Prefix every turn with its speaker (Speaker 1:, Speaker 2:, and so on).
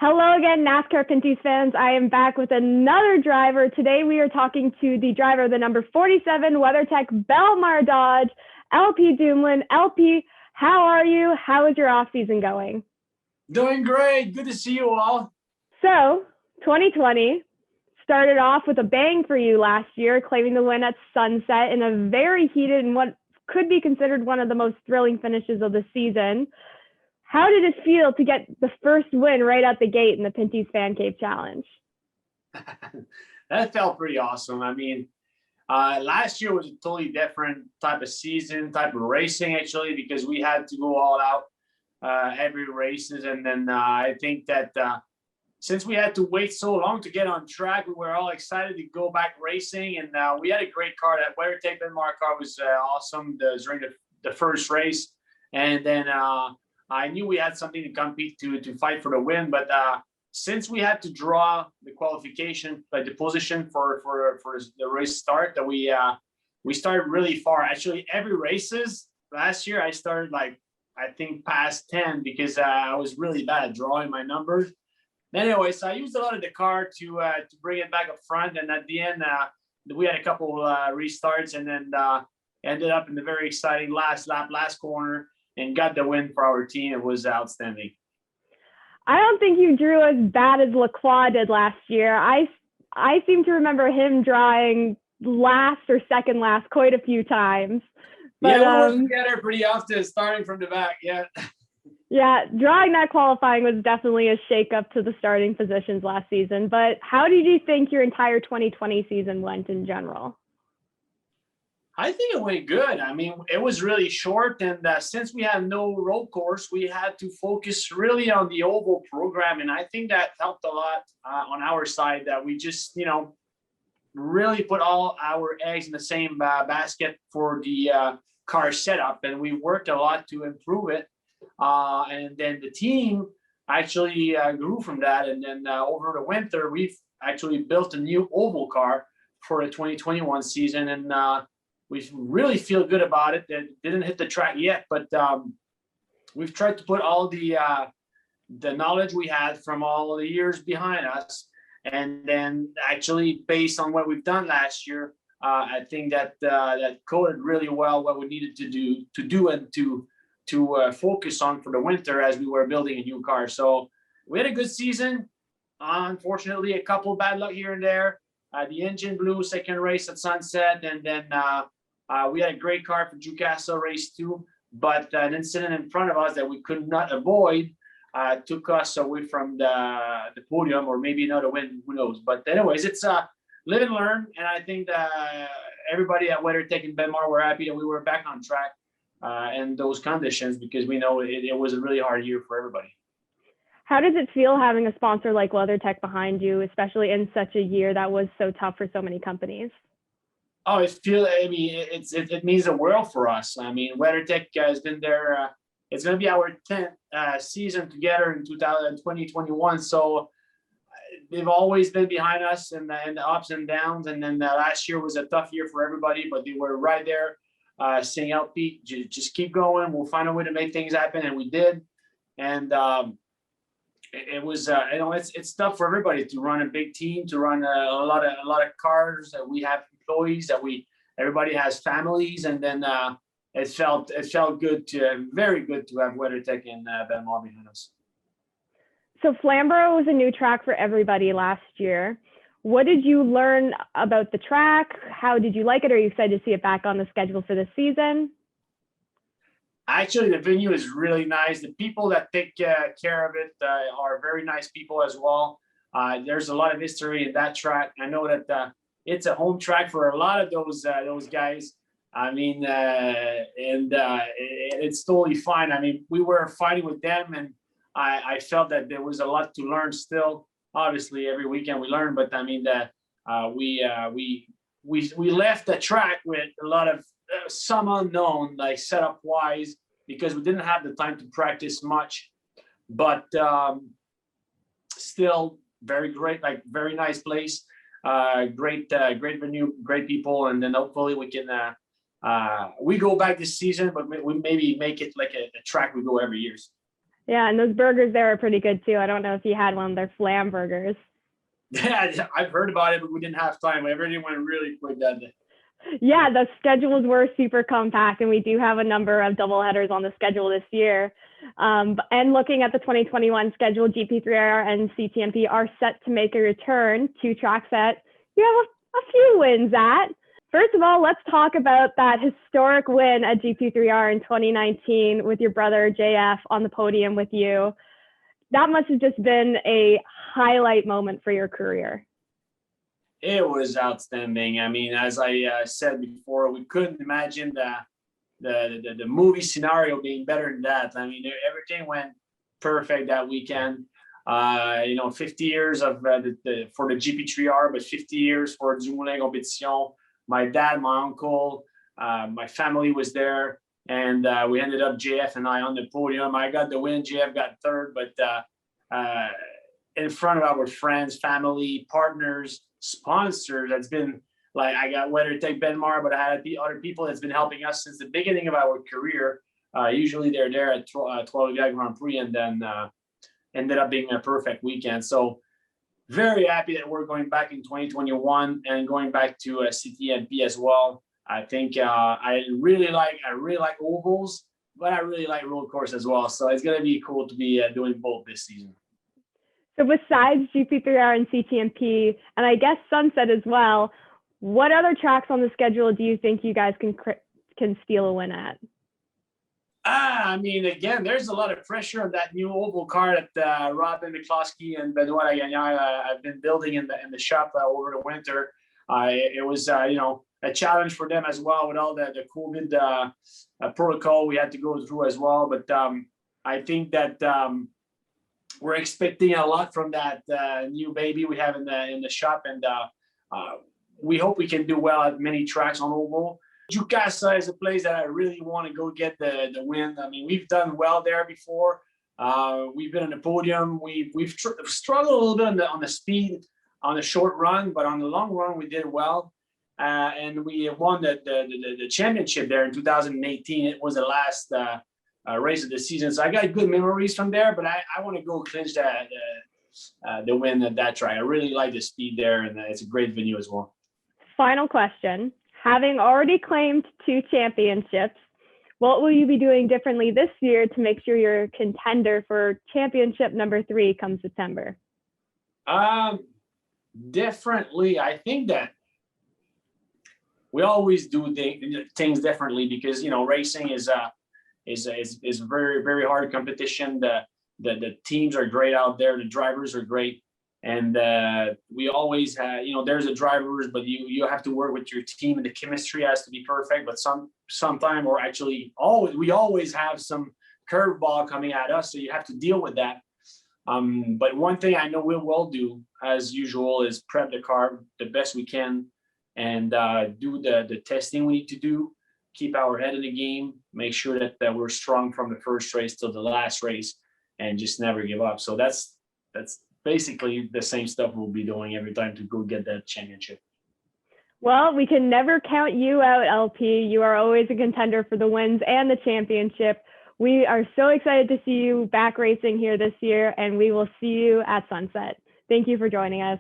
Speaker 1: Hello again, NASCAR Pinty fans. I am back with another driver. Today we are talking to the driver of the number 47 WeatherTech Belmar Dodge, LP Dumoulin. LP, how are you? How is your off-season going?
Speaker 2: Doing great. Good to see you all.
Speaker 1: So, 2020 started off with a bang for you last year, claiming the win at Sunset in a very heated and what could be considered one of the most thrilling finishes of the season. How did it feel to get the first win right out the gate in the Pintys FanCave Challenge?
Speaker 2: That felt pretty awesome. I mean, last year was a totally different type of season, type of racing, actually, because we had to go all out every races. And then I think that since we had to wait so long to get on track, we were all excited to go back racing. And we had a great car. That WeatherTech Benmar car was awesome during the first race. And then I knew we had something to compete to fight for the win, but since we had to draw the qualification, like the position for the race start, that we started really far. Actually, every races last year, I started I think past 10 because I was really bad at drawing my numbers. Anyway, so I used a lot of the car to bring it back up front, and at the end, we had a couple restarts, and then ended up in the very exciting last lap, last corner, and got the win for our team. It was outstanding.
Speaker 1: I don't think you drew as bad as Lacroix did last year. I seem to remember him drawing last or second last quite a few times. But,
Speaker 2: yeah, we were together pretty often, starting from the back. Yeah.
Speaker 1: Yeah, drawing that qualifying was definitely a shakeup to the starting positions last season. But how did you think your entire 2020 season went in general?
Speaker 2: I think it went good. I mean, it was really short, and since we had no road course, we had to focus really on the oval program, and I think that helped a lot on our side. That we just, really put all our eggs in the same basket for the car setup, and we worked a lot to improve it. And then the team actually grew from that, and then over the winter, we've actually built a new oval car for the 2021 season, and we really feel good about it. It didn't hit the track yet, but we've tried to put all the knowledge we had from all the years behind us, and then actually based on what we've done last year, I think that that coded really well what we needed to do and to focus on for the winter as we were building a new car. So we had a good season. Unfortunately, a couple bad luck here and there. The engine blew second race at Sunset, and then we had a great car for Ducastle race 2, but an incident in front of us that we could not avoid took us away from the podium, or maybe not a win, who knows. But anyways, it's live and learn, and I think that everybody at WeatherTech and Benmar were happy that we were back on track in those conditions, because we know it was a really hard year for everybody.
Speaker 1: How does it feel having a sponsor like WeatherTech behind you, especially in such a year that was so tough for so many companies?
Speaker 2: Oh, it means the world for us. I mean, WeatherTech has been there. It's going to be our 10th season together in 2021. So they've always been behind us in the ups and downs. And then last year was a tough year for everybody, but they were right there saying, "Out, Pete, just keep going. We'll find a way to make things happen," and we did. And it was it's tough for everybody to run a big team, to run a lot of cars. We have employees, everybody has families, and then it felt good, very good to have WeatherTech and Benmar behind us.
Speaker 1: So Flamborough was a new track for everybody last year. What did you learn about the track? How did you like it? Are you excited to see it back on the schedule for this season?
Speaker 2: Actually, the venue is really nice. The people that take care of it are very nice people as well. There's a lot of history in that track. I know that it's a home track for a lot of those guys. I mean, it's totally fine. I mean, we were fighting with them, and I felt that there was a lot to learn still. Obviously, every weekend we learn, but I mean that we left the track with a lot of some unknown, like setup wise, because we didn't have the time to practice much. But still, very great, like very nice place, great venue, great people, and then hopefully we can we go back this season, but we maybe make it like a track we go every year.
Speaker 1: Yeah, and those burgers there are pretty good too. I don't know if you had one of their flam burgers.
Speaker 2: Yeah, I've heard about it, but we didn't have time. Everything went really quick that day.
Speaker 1: Yeah, the schedules were super compact, and we do have a number of doubleheaders on the schedule this year. And looking at the 2021 schedule, GP3R and CTMP are set to make a return to tracks that you have a few wins at. First of all, let's talk about that historic win at GP3R in 2019 with your brother JF on the podium with you. That must have just been a highlight moment for your career.
Speaker 2: It was outstanding. I mean, as I said before, we couldn't imagine the movie scenario being better than that. I mean, everything went perfect that weekend. 50 years of for the GP3R, but 50 years for Dumoulin competition. My dad, my uncle, my family was there, and we ended up JF and I on the podium. I got the win. JF got third, but in front of our friends, family, partners, sponsors. That's been like, I got WeatherTech Benmar, but I had other people that's been helping us since the beginning of our career. Usually they're there at 12 Grand Prix, and then ended up being a perfect weekend. So very happy that we're going back in 2021 and going back to CTMP as well. I think I really like ovals, but I really like road course as well. So it's gonna be cool to be doing both this season.
Speaker 1: So besides GP3R and CTMP, and I guess Sunset as well, what other tracks on the schedule do you think you guys can steal a win at?
Speaker 2: I mean, again, there's a lot of pressure on that new oval car that Robin McCloskey and Benoit Lagagnaire have been building in the shop over the winter. It was a challenge for them as well with all the COVID protocol we had to go through as well. But I think that we're expecting a lot from that new baby we have in the shop, and we hope we can do well at many tracks on oval. Jukasa is a place that I really want to go get the win. I mean, we've done well there before. We've been on the podium. We've struggled a little bit on the speed on the short run, but on the long run we did well. And we won the championship there in 2018. It was the last race of the season, so I got good memories from there. But I want to go clinch the win at that track. I really like the speed there, and it's a great venue as well.
Speaker 1: Final question. Having already claimed 2 championships, what will you be doing differently this year to make sure you're a contender for championship number 3 come September?
Speaker 2: Differently, I think that we always do things differently because racing is very, very hard competition. The teams are great out there. The drivers are great. And we always have, there's the drivers, but you have to work with your team, and the chemistry has to be perfect. But sometime, or actually we always have some curveball coming at us, so you have to deal with that. But one thing I know we will do, as usual, is prep the car the best we can, and do the testing we need to do, keep our head in the game, make sure that we're strong from the first race till the last race, and just never give up. So that's basically the same stuff we'll be doing every time to go get that championship.
Speaker 1: Well, we can never count you out, LP. You are always a contender for the wins and the championship. We are so excited to see you back racing here this year, and we will see you at Sunset. Thank you for joining us.